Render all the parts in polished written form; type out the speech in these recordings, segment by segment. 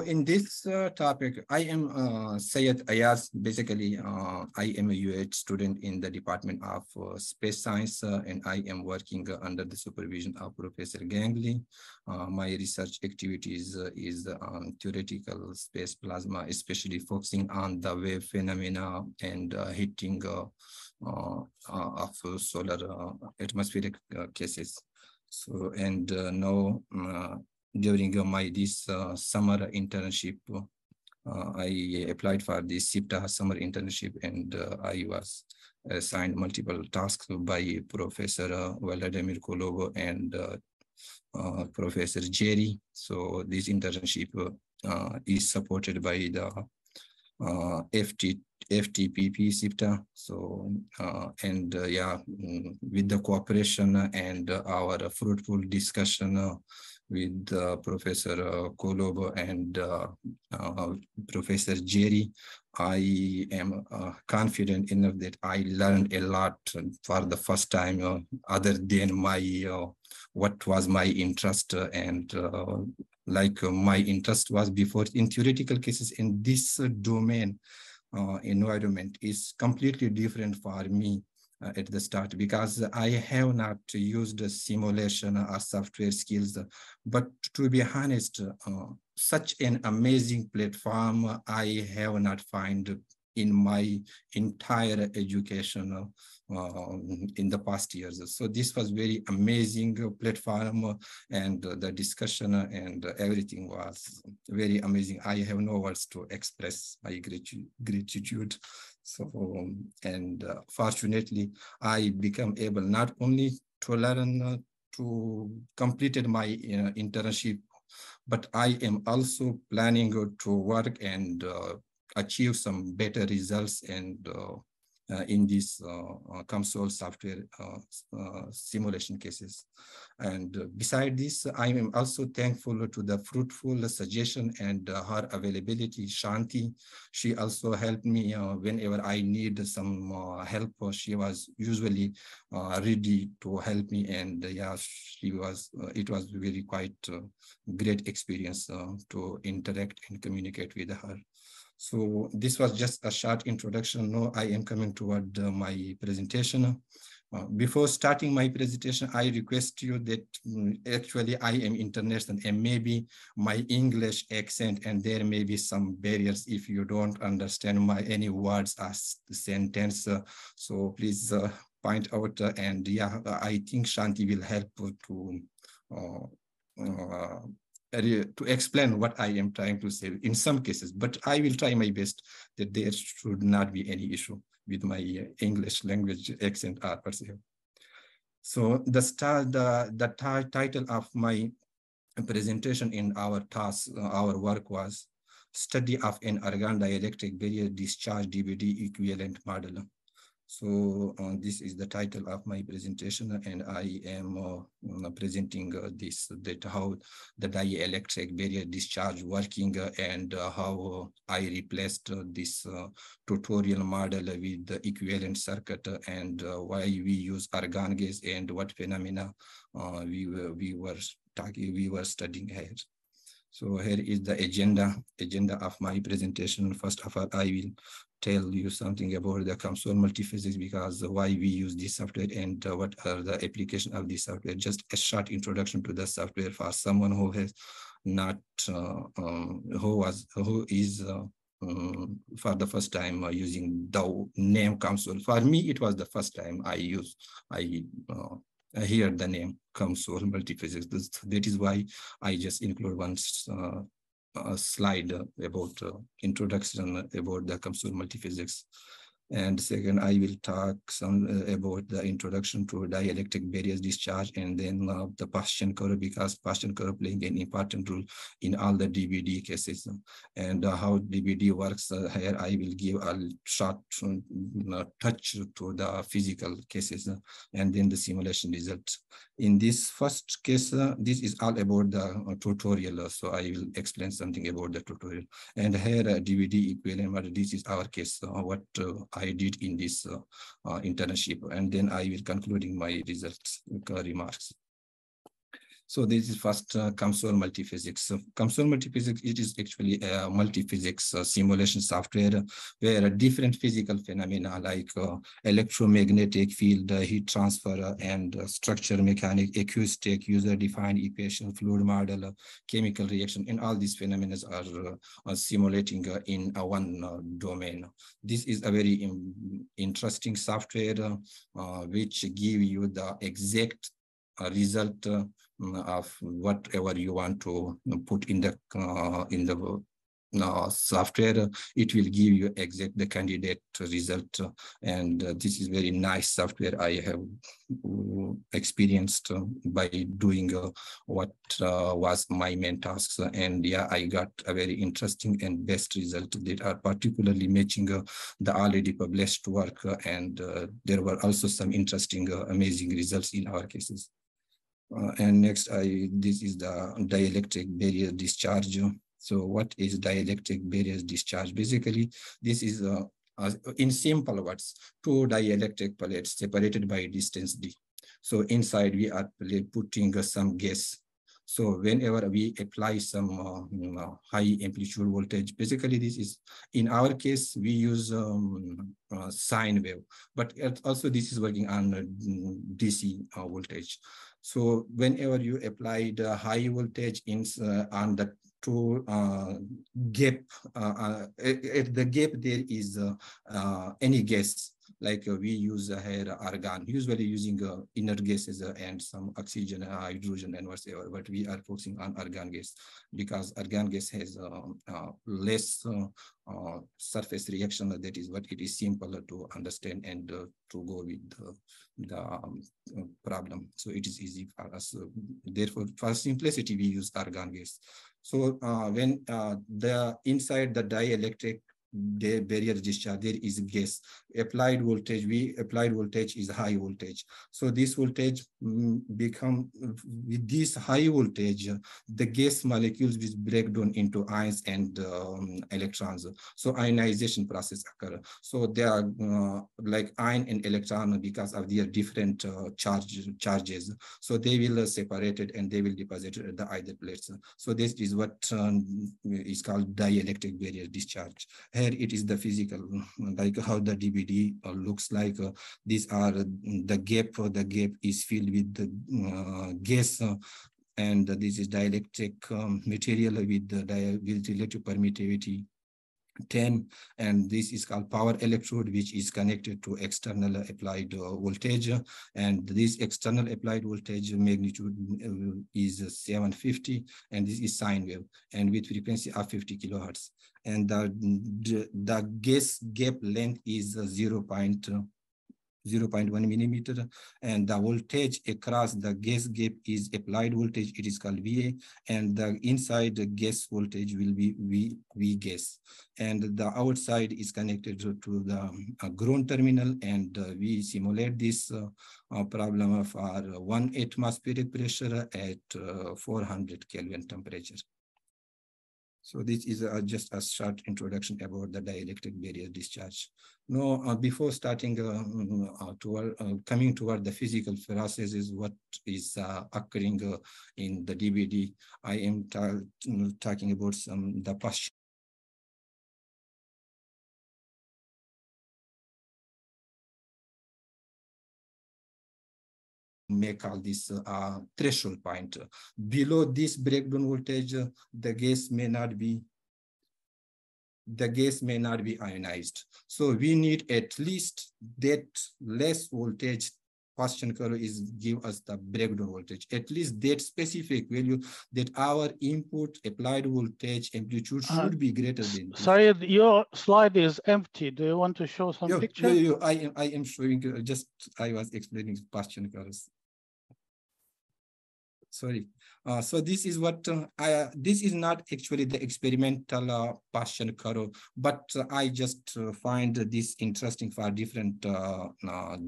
in this topic, I am Syed Ayaz. Basically, I am a UH student in the Department of Space Science, and I am working under the supervision of Professor Gangley. My research activities is theoretical space plasma, especially focusing on the wave phenomena and heating of solar atmospheric cases. So, and now, during this summer internship, I applied for the SIPTA summer internship, and I was assigned multiple tasks by Professor Vladimir Kolovo and Professor Jerry. So this internship is supported by the FTPP SIPTA. So with the cooperation and our fruitful discussion with Professor Kolobo and Professor Jerry, I am confident enough that I learned a lot for the first time, other than my what was my interest, and my interest was before in theoretical cases. In this domain environment is completely different for me at the start, because I have not used simulation or software skills. But to be honest, such an amazing platform I have not found in my entire education in the past years. So this was very amazing platform, and the discussion and everything was very amazing. I have no words to express my gratitude. So, and fortunately, I became able not only to learn to completed my internship, but I am also planning to work and achieve some better results and in this COMSOL software simulation cases. And beside this, I am also thankful to the fruitful suggestion and her availability, Shanti. She also helped me whenever I need some help. She was usually ready to help me, and yeah, she was. It was really quite great experience to interact and communicate with her. So this was just a short introduction. Now I am coming toward my presentation. Before starting my presentation, I request you that actually I am international, and maybe my English accent, and there may be some barriers if you don't understand any words as sentence. So please point out, and yeah, I think Shanti will help to explain what I am trying to say in some cases, but I will try my best that there should not be any issue with my English language accent or perceive. So the title of my presentation in our task, our work was Study of an Argon Dielectric Barrier Discharge DVD Equivalent Model. So this is the title of my presentation, and I am presenting that how the dielectric barrier discharge working and how I replaced this tutorial model with the equivalent circuit, and why we use argon gas and what phenomena we were studying here. So here is the agenda of my presentation. First of all, I will tell you something about the COMSOL Multiphysics, because why we use this software and what are the application of this software. Just a short introduction to the software for someone who has not, who is for the first time using the name COMSOL. For me, it was the first time I hear the name COMSOL Multiphysics. That is why I just include one slide about introduction about the COMSOL Multiphysics. And second, I will talk some about the introduction to dielectric barriers discharge, and then the Paschen Curve, because Paschen Curve playing an important role in all the DVD cases, and how DVD works. Here I will give a short touch to the physical cases, and then the simulation results. In this first case, this is all about the tutorial, so I will explain something about the tutorial. And here DVD equivalent, but this is our case, what I did in this internship, and then I will concluding my results remarks. So this is first COMSOL Multiphysics. So COMSOL Multiphysics, it is actually a multiphysics simulation software where different physical phenomena like electromagnetic field, heat transfer, and structure mechanic, acoustic, user-defined equation, fluid model, chemical reaction, and all these phenomena are simulating in one domain. This is a very interesting software which give you the exact result of whatever you want to put in the software. It will give you exact the candidate result, and this is very nice software I have experienced by doing what was my main tasks, and yeah, I got a very interesting and best result that are particularly matching the already published work, and there were also some interesting amazing results in our cases. And next, this is the dielectric barrier discharge. So what is dielectric barrier discharge? Basically, this is, in simple words, two dielectric plates separated by distance d. So inside we are putting some gas. So whenever we apply some high amplitude voltage, basically this is, in our case, we use sine wave, but also this is working on DC voltage. So whenever you apply the high voltage on the two gap, at the gap there is any gas, like we use here argon, usually using inert gases and some oxygen, hydrogen, and whatever, but we are focusing on argon gas because argon gas has less surface reaction. That is what it is simpler to understand and to go with the problem. So it is easy for us. Therefore, for simplicity, we use argon gas. So when the inside the dielectric barrier discharge, there is gas. Applied voltage is high voltage. So this voltage become, with this high voltage, the gas molecules will break down into ions and electrons. So ionization process occur. So they are like ion and electron because of their different charges. So they will separated and they will deposit at the either plates. So this is what is called dielectric barrier discharge. Here it is the physical, like how the DVD looks like. These are the gap. The gap is filled with the gas, and this is dielectric material with the relative permittivity 10, and this is called power electrode, which is connected to external applied voltage, and this external applied voltage magnitude is 750, and this is sine wave, and with frequency of 50 kilohertz, and the gas gap length is 0.1 millimeter, and the voltage across the gas gap is applied voltage. It is called VA, and the inside the gas voltage will be V gas, and the outside is connected to the ground terminal, and we simulate this problem of our 1 atmospheric pressure at 400 Kelvin temperature. So this is just a short introduction about the dielectric barrier discharge. Now, before starting coming toward the physical processes, what is occurring in the DVD, I am talking about the Paschen make all this threshold point. Below this breakdown voltage, the gas may not be ionized. So we need at least that less voltage. Paschen curve is give us the breakdown voltage, at least that specific value that our input applied voltage amplitude should be greater than this. Sorry, your slide is empty. Do you want to show some picture? I am showing just, I was explaining Paschen curves. Sorry. So this is what this is not actually the experimental Paschen curve, but I just find this interesting for different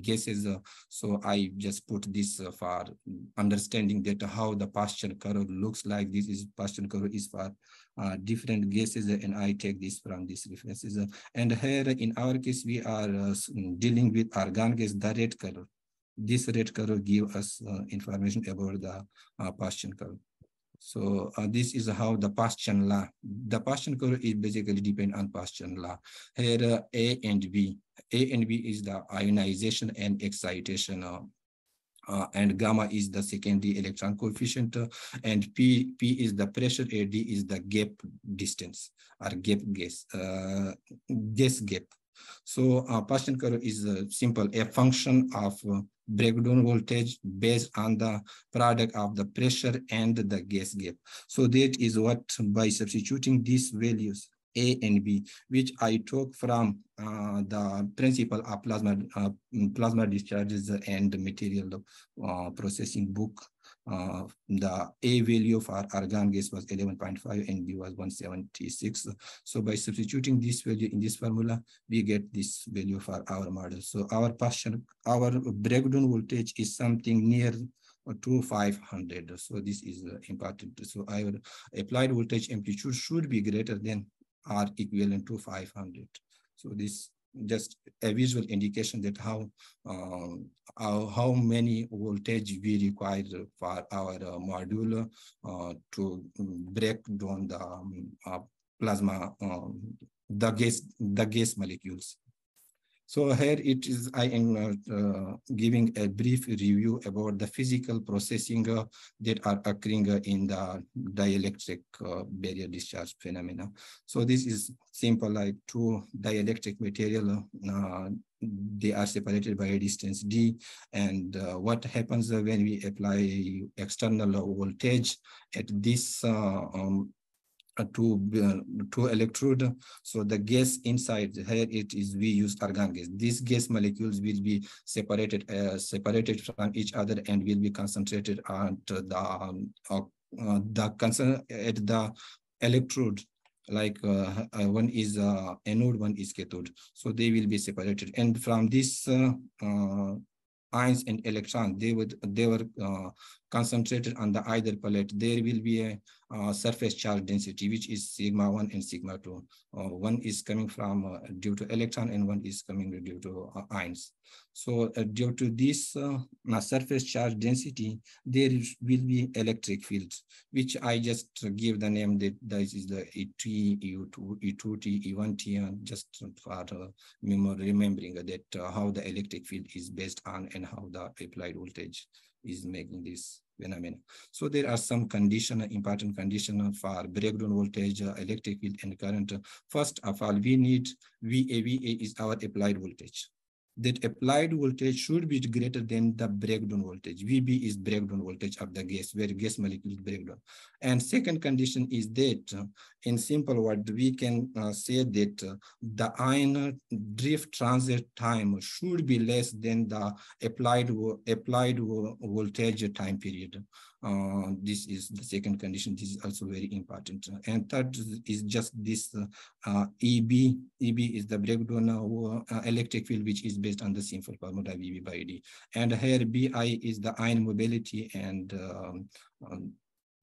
gases. So I just put this for understanding that how the Paschen curve looks like. This is Paschen curve is for different gases, and I take this from these references. And here in our case, we are dealing with argon gas, the red color. This red curve gives us information about the Paschen curve. So this is how the Paschen law. The Paschen curve is basically depend on Paschen law. Here A and B. A and B is the ionization and excitation. And gamma is the secondary electron coefficient, and P is the pressure, AD is the gap distance or gap gas gap. So Paschen curve is simple, a function of breakdown voltage based on the product of the pressure and the gas gap. So that is what, by substituting these values A and B, which I took from the principle of plasma discharges and material processing book. The A value for argon gas was 11.5 and B was 176. So by substituting this value in this formula, we get this value for our model. So our breakdown voltage is something near to 500. So this is important. So our applied voltage amplitude should be greater than or equivalent to 500. So this just a visual indication that how many voltage we require for our module to break down the plasma, the gas molecules. So here it is, I am giving a brief review about the physical processing that are occurring in the dielectric barrier discharge phenomena. So this is simple, like two dielectric material, they are separated by a distance d, and what happens when we apply external voltage at this to electrode. So the gas inside here, it is, we use argon gas. These gas molecules will be separated from each other and will be concentrated at the electrode. Like one is anode, one is cathode. So they will be separated, and from this ions and electrons, they were concentrated on the either plate. There will be a surface charge density, which is sigma 1 and sigma 2. One is coming from due to electron, and one is coming due to ions. So due to this surface charge density, there will be electric fields, which I just give the name that this is the E3, E2, E2T, E1T, just for remembering that how the electric field is based on and how the applied voltage is making this phenomenon. So there are some important conditions for breakdown voltage, electric field, and current. First of all, we need VA. VA is our applied voltage. That applied voltage should be greater than the breakdown voltage. VB is breakdown voltage of the gas, where gas molecule breakdown. And second condition is that, in simple word, we can say that the ion drift transit time should be less than the applied voltage time period. This is the second condition. This is also very important. And third is just this EB. EB is the breakdown electric field, which is based on the simple formula VB by D. And here BI is the ion mobility, and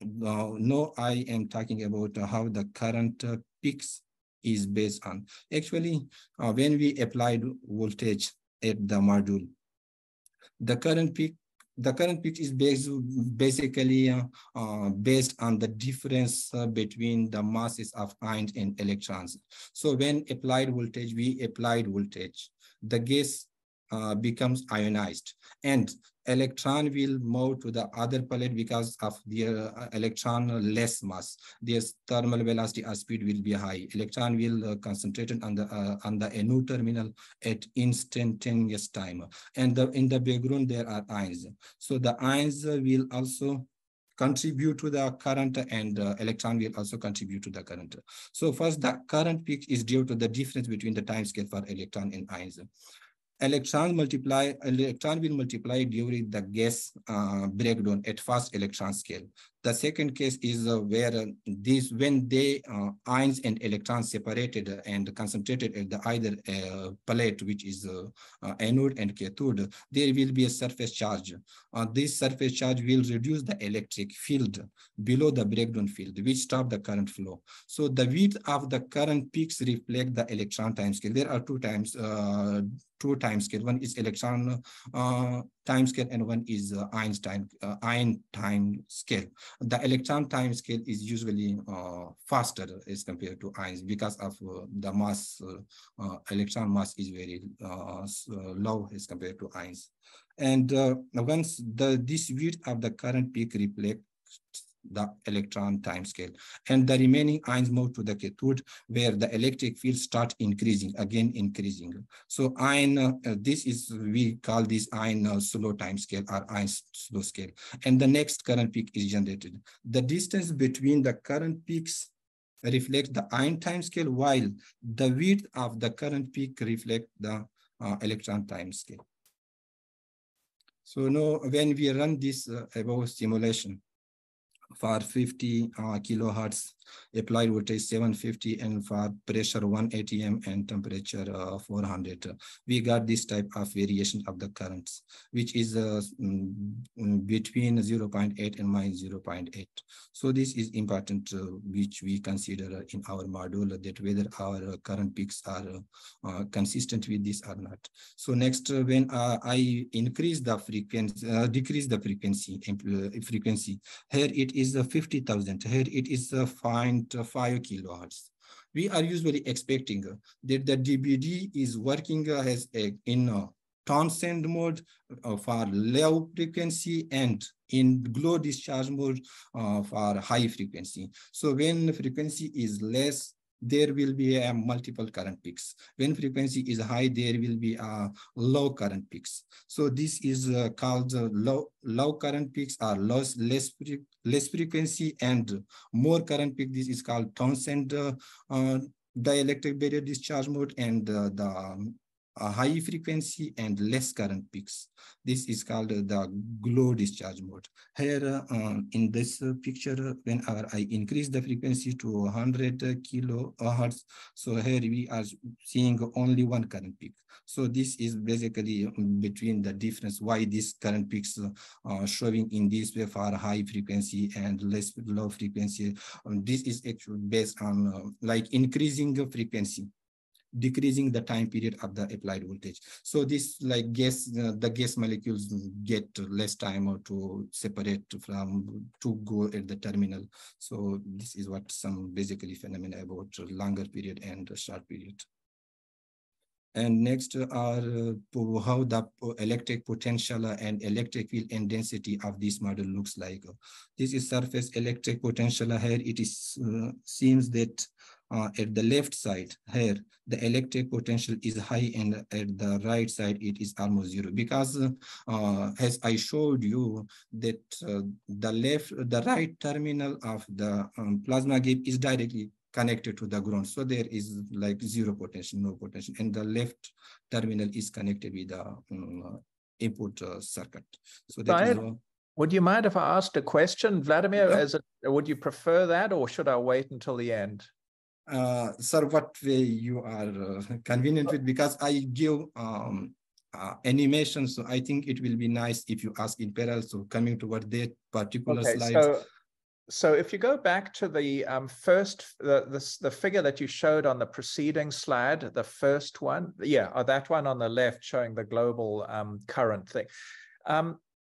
now I am talking about how the current peaks is based on. Actually, when we applied voltage at the module, the current peak is basically based on the difference between the masses of ions and electrons. So when applied voltage, the gas becomes ionized, and electron will move to the other plate because of their electron less mass. Their thermal velocity or speed will be high. Electron will concentrate on the anode terminal at instantaneous time. And in the background there are ions. So the ions will also contribute to the current, and electron will also contribute to the current. So first, the current peak is due to the difference between the time scale for electron and ions. Electron will multiply during the gas breakdown at first electron scale. The second case is where when the ions and electrons separated and concentrated at the either plate, which is anode and cathode, there will be a surface charge. This surface charge will reduce the electric field below the breakdown field, which stop the current flow. So the width of the current peaks reflect the electron time scale. There are two times two time scale. One is electron time scale and one is ion time scale. The electron time scale is usually faster as compared to ions because of the mass. Electron mass is very low as compared to ions. And once this width of the current peak reflects the electron time scale, and the remaining ions move to the cathode where the electric field start increasing, again increasing. So ion, this is, we call this ion slow time scale or ion slow scale. And the next current peak is generated. The distance between the current peaks reflects the ion time scale, while the width of the current peak reflects the electron time scale. So now when we run this above simulation, for 50 kilohertz, applied voltage 750, and for pressure 1 atm and temperature 400, we got this type of variation of the currents, which is between 0.8 and minus 0.8. So this is important, which we consider in our module, that whether our current peaks are consistent with this or not. So next, when I increase the frequency, decrease the frequency, here it is 50,000. Here it is 5 kilohertz. We are usually expecting that the DBD is working as in transient mode for low frequency and in glow discharge mode for high frequency. So when frequency is less, there will be multiple current peaks. When frequency is high, there will be low current peaks. So this is called low current peaks, or less frequency and more current peak. This is called transient dielectric barrier discharge mode, and the high frequency and less current peaks. This is called the glow discharge mode. Here in this picture, whenever I increase the frequency to 100 kilohertz, so here we are seeing only one current peak. So this is basically between the difference why these current peaks showing in this way for high frequency and less low frequency. This is actually based on like increasing the frequency, decreasing the time period of the applied voltage. So this like gas, the gas molecules get less time to separate from to go at the terminal. So this is what some basically phenomena about longer period and short period. And next are how the electric potential and electric field and density of this model looks like. This is surface electric potential. Here it is seems that at the left side here, the electric potential is high, and at the right side, it is almost zero. Because as I showed you that the right terminal of the plasma gap is directly connected to the ground. So there is like zero potential, no potential. And the left terminal is connected with the input circuit. So that is all. Would you mind if I asked a question, Vladimir? Yeah. Would you prefer that, or should I wait until the end? Sir, what way you are convenient with, because I give animation, so I think it will be nice if you ask in parallel. So coming toward that particular slide. So if you go back to the first, the figure that you showed on the preceding slide, the first one, yeah, or that one on the left showing the global current thing.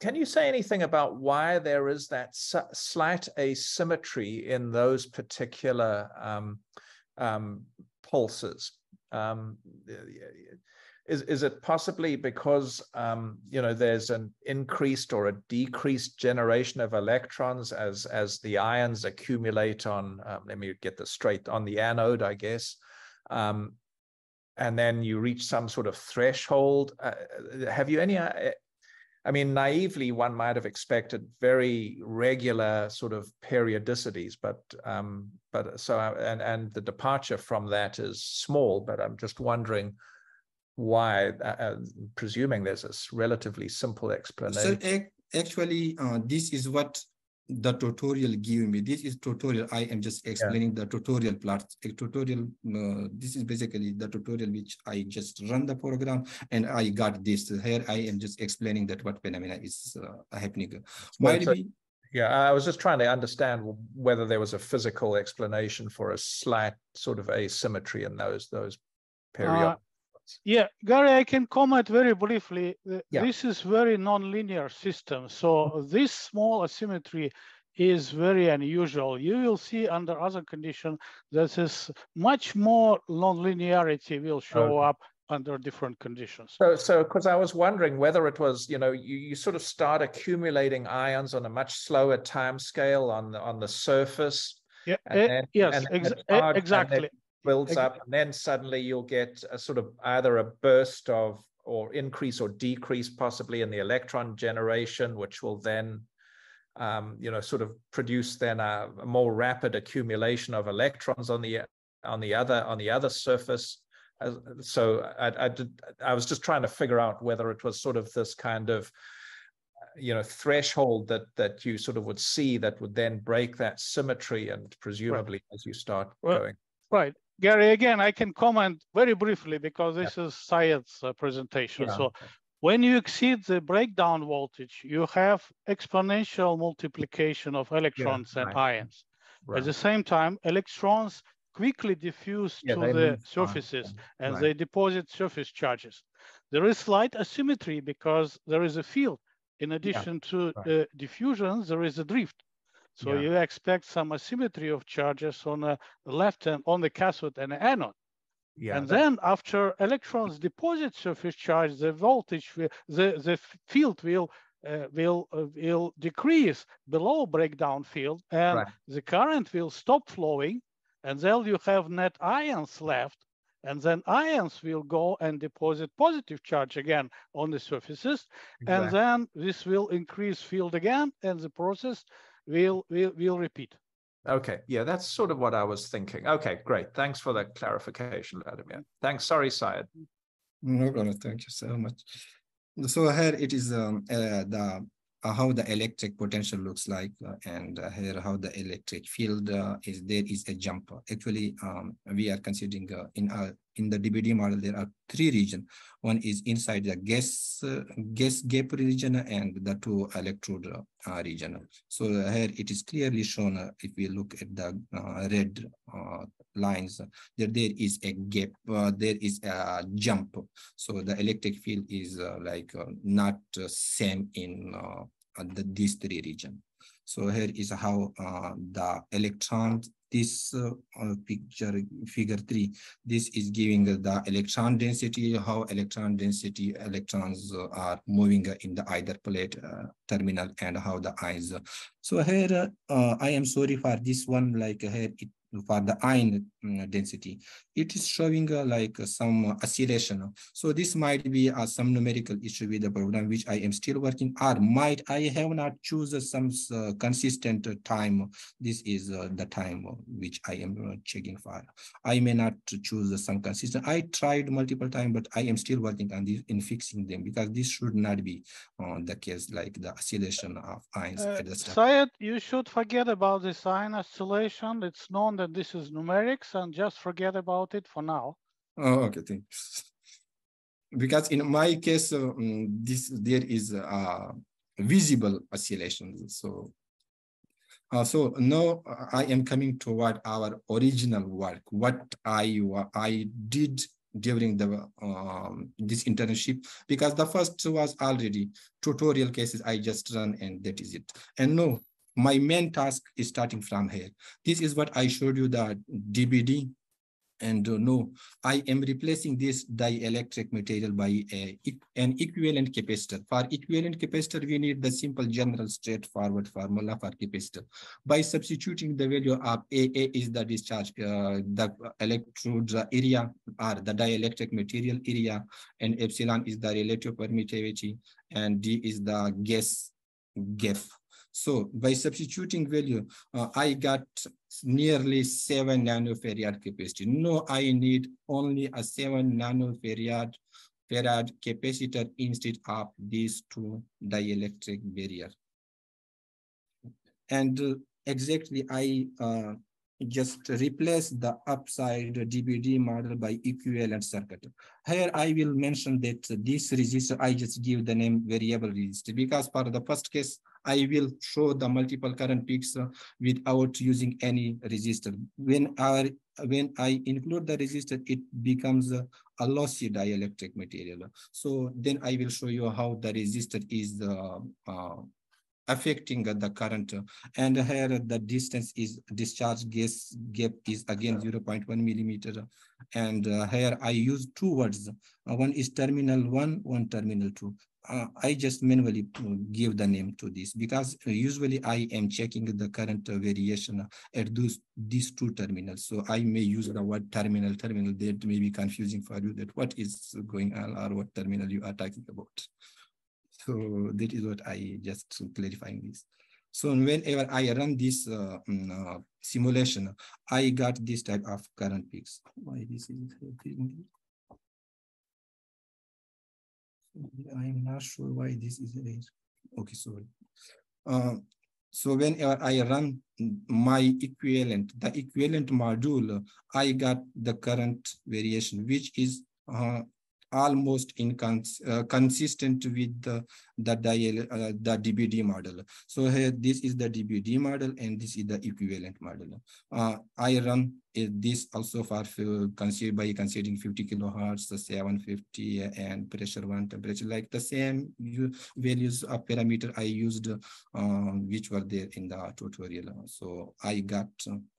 Can you say anything about why there is that slight asymmetry in those particular pulses? Is it possibly because you know, there's an increased or a decreased generation of electrons as the ions accumulate on, let me get this straight, on the anode, I guess, and then you reach some sort of threshold? Have you any? I mean, naively, one might have expected very regular sort of periodicities, but so and the departure from that is small. But I'm just wondering why, presuming there's a relatively simple explanation. So actually, this is what the tutorial gave me. This is tutorial. I am just explaining the tutorial part. Tutorial. This is basically the tutorial which I just run the program, and I got this. Here I am just explaining that what phenomena is happening. Yeah, I was just trying to understand whether there was a physical explanation for a slight sort of asymmetry in those periods. Yeah, Gary, I can comment very briefly. Yeah. This is very non-linear system. So this small asymmetry is very unusual. You will see under other conditions that is much more non-linearity will show up under different conditions. So because I was wondering whether it was, you sort of start accumulating ions on a much slower time scale on the surface. Yeah. And then, Exactly. And it builds up, and then suddenly you'll get a sort of either a burst of or increase or decrease possibly in the electron generation, which will then sort of produce then a more rapid accumulation of electrons on the other surface. So I was just trying to figure out whether it was sort of this kind of threshold that you sort of would see that would then break that symmetry, and presumably as you start going. Right. Gary, again, I can comment very briefly because this is Syed's presentation. Yeah. So when you exceed the breakdown voltage, you have exponential multiplication of electrons and ions. Right. At the same time, electrons quickly diffuse to the surfaces and they deposit surface charges. There is slight asymmetry because there is a field. In addition to diffusion, there is a drift. So you expect some asymmetry of charges on the left hand, on the cathode and the anode. And then after electrons deposit surface charge, the voltage, the field will decrease below breakdown field, and the current will stop flowing, and then you have net ions left, and then ions will go and deposit positive charge again on the surfaces, and then this will increase field again, and the process will repeat. Okay, yeah, that's sort of what I was thinking. Okay, great. Thanks for that clarification, Vladimir. Thanks. Sorry, Syed. No problem. Thank you so much. So here it is how the electric potential looks like, and here how the electric field is. There is a jump. Actually, we are considering in the DBD model there are three regions. One is inside the gas gap region and the two electrode region. So here it is clearly shown. If we look at the red lines, there is a gap. There is a jump. So the electric field is not same in these three regions. So here is how the electrons, this picture, figure 3, this is giving the electron density, how electron density electrons are moving in the either plate terminal, and how the ions. So here I am sorry for this one, here for the ion density, it is showing some oscillation. So this might be some numerical issue with the program, which I am still working, or might I have not chosen some consistent time. This is the time which I am checking for. I may not choose some consistent. I tried multiple times, but I am still working on this in fixing them, because this should not be the case, like the oscillation of ions at the start. Syed, you should forget about this ion oscillation. It's known that this is numerics, and just forget about it for now. Oh, okay, thanks. Because in my case, there is visible oscillations. So, so now I am coming toward our original work. What I did during the this internship, because the first was already tutorial cases I just run, and that is it. And no, my main task is starting from here. This is what I showed you, the DBD. And no, I am replacing this dielectric material by an equivalent capacitor. For equivalent capacitor, we need the simple general straightforward formula for capacitor. By substituting the value of AA is the discharge, the electrode area, or the dielectric material area, and epsilon is the relative permittivity, and D is the gas gap. So by substituting value, I got nearly 7 nanofarad capacity. No, I need only a 7 nanofarad capacitor instead of these two dielectric barrier. And exactly, I just replace the upside DBD model by equivalent circuit. Here I will mention that this resistor, I just give the name variable resistor, because for the first case, I will show the multiple current peaks without using any resistor. When I include the resistor, it becomes a lossy dielectric material. So then I will show you how the resistor is affecting the current, and here the distance is discharge gas gap is again 0.1 millimeter, and here I use two words, one is terminal 1, one terminal 2. I just manually give the name to this because usually I am checking the current variation at these two terminals, so I may use the word terminal that may be confusing for you, that what is going on or what terminal you are talking about. So that is what I just clarifying this. So whenever I run this simulation, I got this type of current peaks. Why this is happening? I'm not sure why this is there. Okay, sorry. So whenever I run my equivalent, the equivalent module, I got the current variation, which is almost consistent with the DBD model. So here, this is the DBD model, and this is the equivalent model. I run this also for by considering 50 kilohertz, 750, and pressure 1, temperature, like the same values of parameter I used, which were there in the tutorial. So I got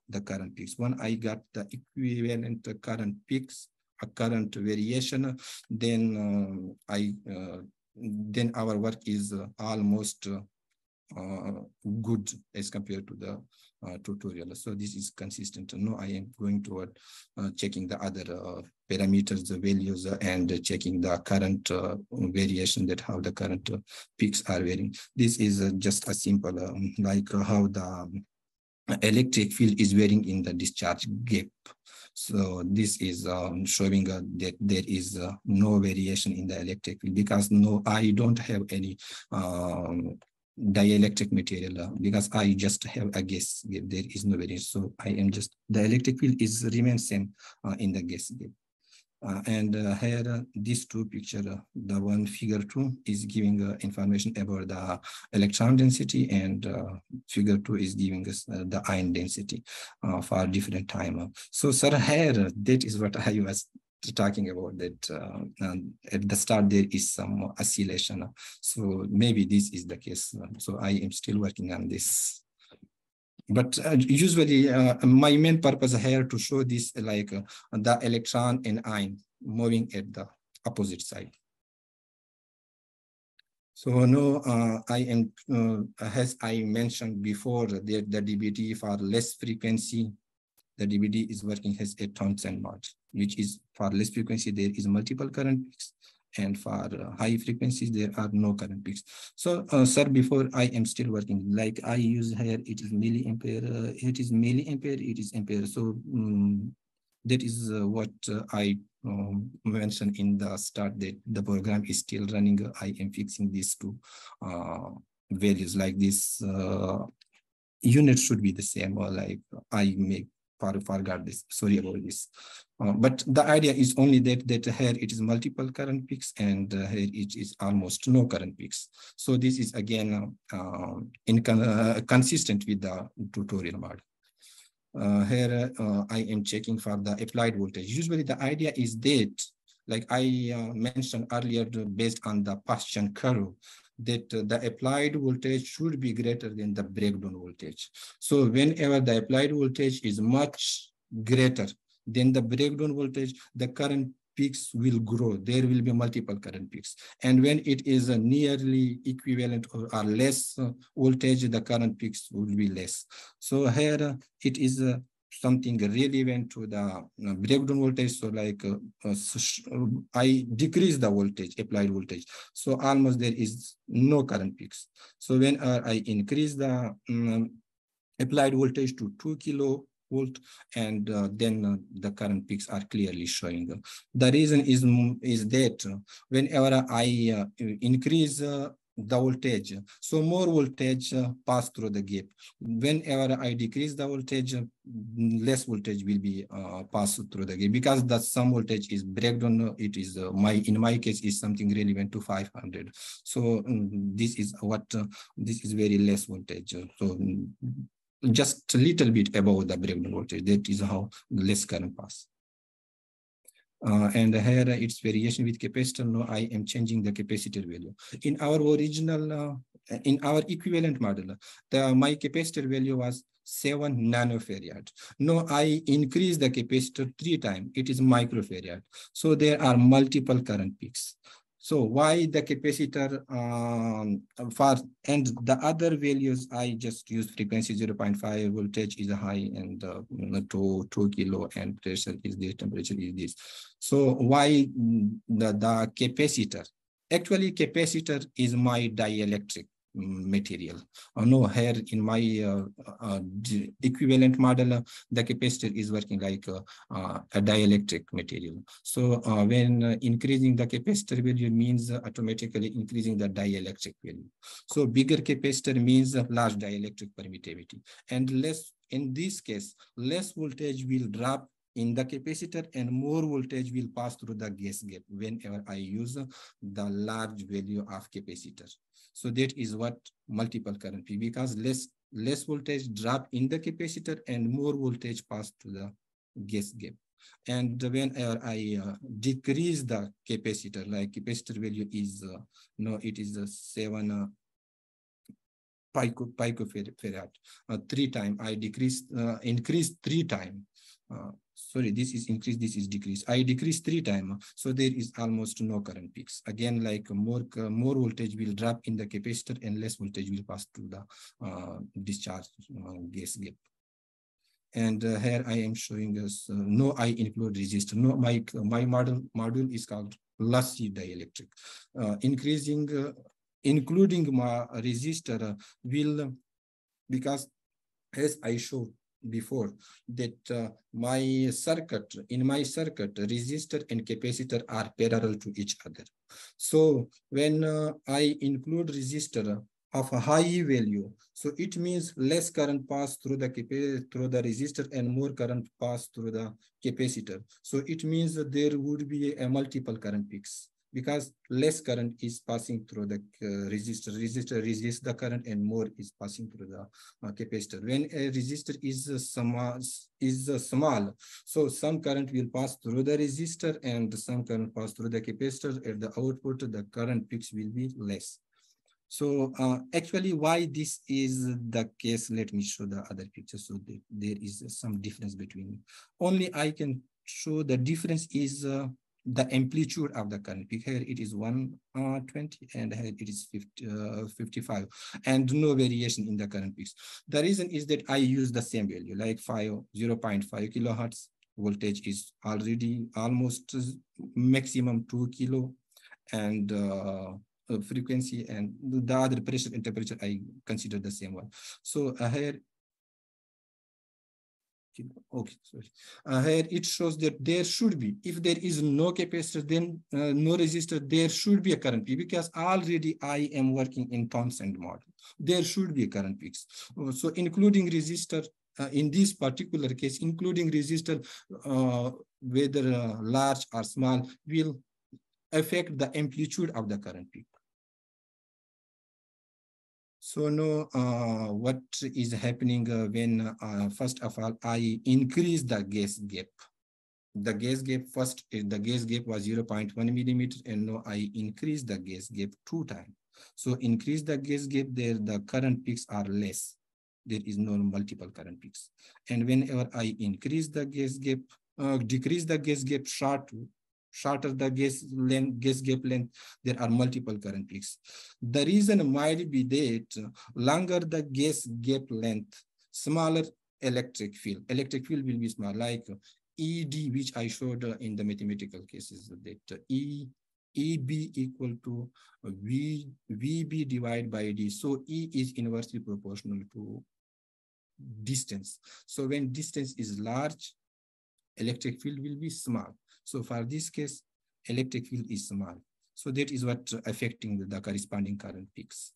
the current peaks. When I got the equivalent current peaks, a current variation, then then our work is almost good as compared to the tutorial. So this is consistent. Now I am going toward checking the other parameters, the values, and checking the current variation, that how the current peaks are varying. This is just a simple like how the electric field is varying in the discharge gap. So this is showing that there is no variation in the electric field, because I don't have any dielectric material, because I just have a gas gap. There is no variation. So I am just, the electric field remains same in the gas gap. And here, these two pictures, the one figure 2 is giving information about the electron density, and figure 2 is giving us the ion density for different time. So sir, here, that is what I was talking about, that at the start there is some oscillation. So maybe this is the case. So I am still working on this. But usually my main purpose here to show this, like the electron and ion moving at the opposite side. So now I am, as I mentioned before, the DBD for less frequency, the DBD is working as a Townsend mod, which is for less frequency, there is multiple current peaks, and for high frequencies, there are no current peaks. So, sir, before I am still working, like I use here, it is milliampere, it is milliampere, it is ampere. So that is what I mentioned in the start, that the program is still running. I am fixing these two values, like this unit should be the same, or like I make forgot this, sorry about this. But the idea is only that here it is multiple current peaks, and here it is almost no current peaks. So this is again consistent with the tutorial model. Here I am checking for the applied voltage. Usually the idea is that, like I mentioned earlier, based on the Paschen curve, that the applied voltage should be greater than the breakdown voltage. So whenever the applied voltage is much greater than the breakdown voltage, the current peaks will grow. There will be multiple current peaks. And when it is a nearly equivalent or less voltage, the current peaks will be less. So here it is something relevant to the breakdown voltage. So like I decrease the voltage, applied voltage. So almost there is no current peaks. So when I increase the applied voltage to 2 kilovolt, and then the current peaks are clearly showing. The reason is that whenever I increase the voltage. So more voltage pass through the gap. Whenever I decrease the voltage, less voltage will be passed through the gap, because that some voltage is breakdown. It is in my case is something relevant to 500. So this is what this is very less voltage. So just a little bit above the breakdown voltage. That is how less current pass. And here it's variation with capacitor. No, I am changing the capacitor value. In our original, in our equivalent model, my capacitor value was 7 nanofarad. Now I increase the capacitor 3 times. It is microfarad. So there are multiple current peaks. So why the capacitor and the other values, I just use frequency 0.5, voltage is high, and 2 kilo, and pressure is this, temperature is this. So why the capacitor? Actually, capacitor is my dielectric material. No, here in my equivalent model, the capacitor is working like a dielectric material. So when increasing the capacitor value means automatically increasing the dielectric value. So bigger capacitor means large dielectric permittivity, and less, in this case, less voltage will drop in the capacitor and more voltage will pass through the gas gap whenever I use the large value of capacitor. So that is what multiple current P, because less voltage drop in the capacitor and more voltage pass to the gas gap. And whenever I decrease the capacitor, like capacitor value is it is 7 picofarad. 3 times I increase 3 times. Sorry, this is increase, this is decrease. I decrease 3 times, so there is almost no current peaks. Again, like more voltage will drop in the capacitor and less voltage will pass to the discharge gas gap. And here I am showing us no, I include resistor. No, my module is called lossy dielectric. Including my resistor will, because as I showed before, that in my circuit, resistor and capacitor are parallel to each other. So when I include resistor of a high value, so it means less current pass through the resistor and more current pass through the capacitor. So it means that there would be a multiple current peaks, because less current is passing through the resistor. Resistor resists the current and more is passing through the capacitor. When a resistor is small, so some current will pass through the resistor and some current pass through the capacitor. At the output, the current peaks will be less. So actually, why this is the case, let me show the other picture. So there is some difference between. Only I can show the difference is the amplitude of the current peak. Here it is 120 and here it is 55, and no variation in the current peaks. The reason is that I use the same value, like 0.5 kilohertz. Voltage is already almost maximum 2 kilo, and frequency and the other pressure and temperature I consider the same one. So here, okay, sorry. Here it shows that there should be, if there is no capacitor, then no resistor, there should be a current peak, because already I am working in Thomson model. There should be a current peaks. So including resistor, in this particular case, including resistor, whether large or small, will affect the amplitude of the current peak. So now, what is happening when, first of all, I increase the gas gap. The gas gap first, the gas gap was 0.1 millimeter, and now I increase the gas gap 2 times. So increase the gas gap, there the current peaks are less. There is no multiple current peaks. And whenever I increase the gas gap, decrease the gas gap shorter the gas gap length, there are multiple current peaks. The reason might be that longer the gas gap length, smaller electric field. Electric field will be small, like ED, which I showed in the mathematical cases, that EB equal to VB divided by D. So E is inversely proportional to distance. So when distance is large, electric field will be small. So for this case, electric field is small. So that is what affecting the corresponding current peaks.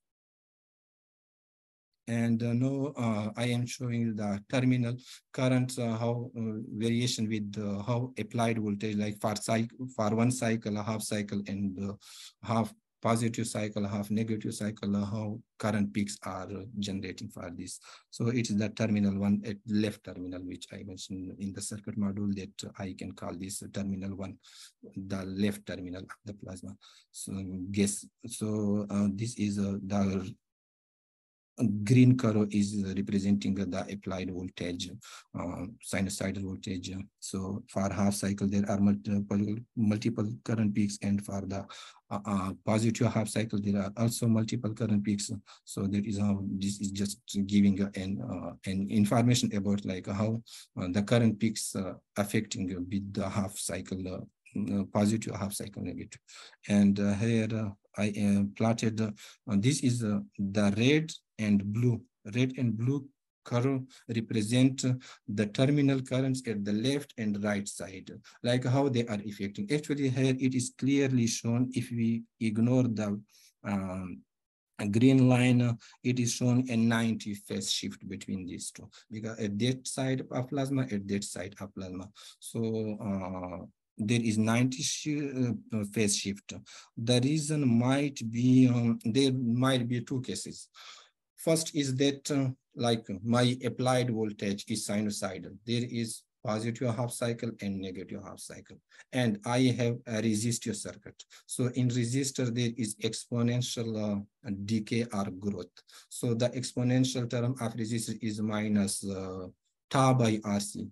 And now I am showing the terminal current, how variation with how applied voltage, like for one cycle, a half cycle, and half positive cycle, half negative cycle, how current peaks are generating for this. So it is the terminal one at left terminal, which I mentioned in the circuit module, that I can call this terminal one, the left terminal of the plasma. So guess, so this is the green curve is representing the applied voltage, sinusoidal voltage. So for half cycle, there are multiple current peaks, and for the positive half cycle, there are also multiple current peaks. So that is how this is just giving an information about like how the current peaks affecting with the half cycle, positive, half cycle, negative. And here I plotted, this is the red and blue curve represent the terminal currents at the left and right side, like how they are affecting. Actually, here it is clearly shown. If we ignore the green line, it is shown a 90 phase shift between these two, because at that side of plasma, at that side of plasma. So there is 90 phase shift. The reason might be, there might be two cases. First is that like my applied voltage is sinusoidal. There is positive half cycle and negative half cycle. And I have a resistor circuit. So in resistor, there is exponential decay or growth. So the exponential term of resistor is minus tau by RC.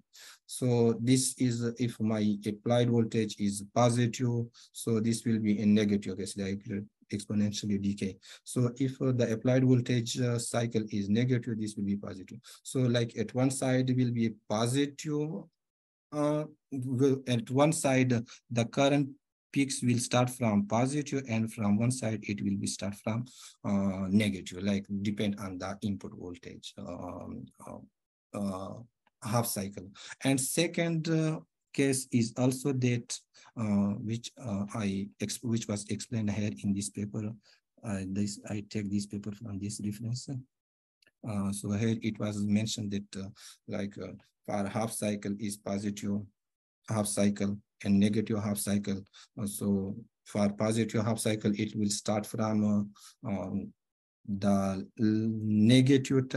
So this is if my applied voltage is positive, so this will be a negative case, like exponentially decay. So if the applied voltage cycle is negative, this will be positive. So like at one side will be positive, at one side the current peaks will start from positive, and from one side it will be start from negative, like depend on the input voltage half cycle. And second case is also that which was explained here in this paper. I take this paper from this reference. So here it was mentioned that like for half cycle is positive half cycle and negative half cycle. So for positive half cycle, it will start from the negative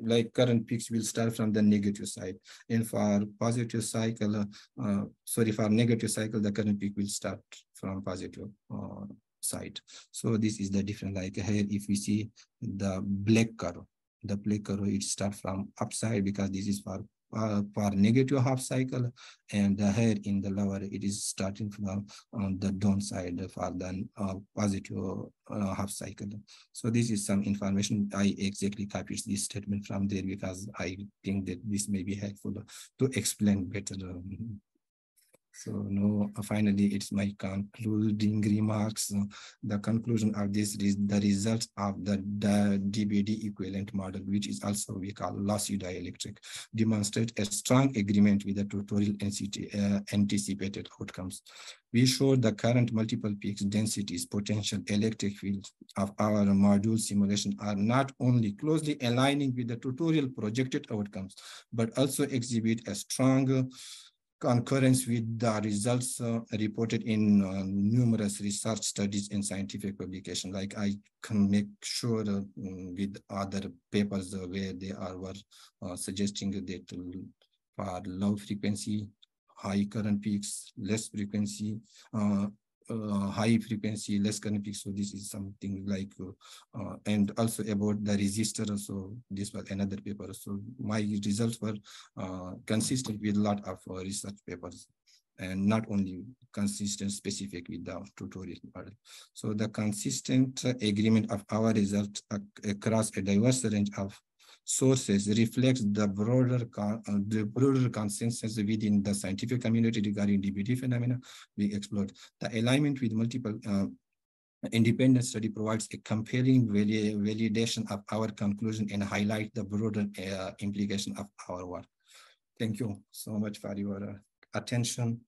like current peaks will start from the negative side, and for positive cycle, for negative cycle, the current peak will start from positive side. So this is the difference. Like here, if we see the black curve, it starts from upside, because this is for negative half cycle, and here in the lower it is starting from the downside for the positive half cycle. So this is some information. I exactly copied this statement from there because I think that this may be helpful to explain better. So no, finally, it's my concluding remarks. The conclusion of this is the result of the DBD equivalent model, which is also we call lossy dielectric, demonstrate a strong agreement with the tutorial anticipated outcomes. We showed the current multiple peaks, densities, potential electric fields of our module simulation are not only closely aligning with the tutorial projected outcomes, but also exhibit a strong concurrence with the results reported in numerous research studies and scientific publications. Like I can make sure with other papers where they were suggesting that for low frequency, high current peaks, less frequency, high frequency, less current peaks. So this is something like, and also about the resistor. So this was another paper. So my results were consistent with a lot of research papers, and not only consistent specific with the tutorial model. So the consistent agreement of our results across a diverse range of sources reflects the broader consensus within the scientific community regarding DBD phenomena we explored. The alignment with multiple independent study provides a compelling validation of our conclusion and highlight the broader implication of our work. Thank you so much for your attention.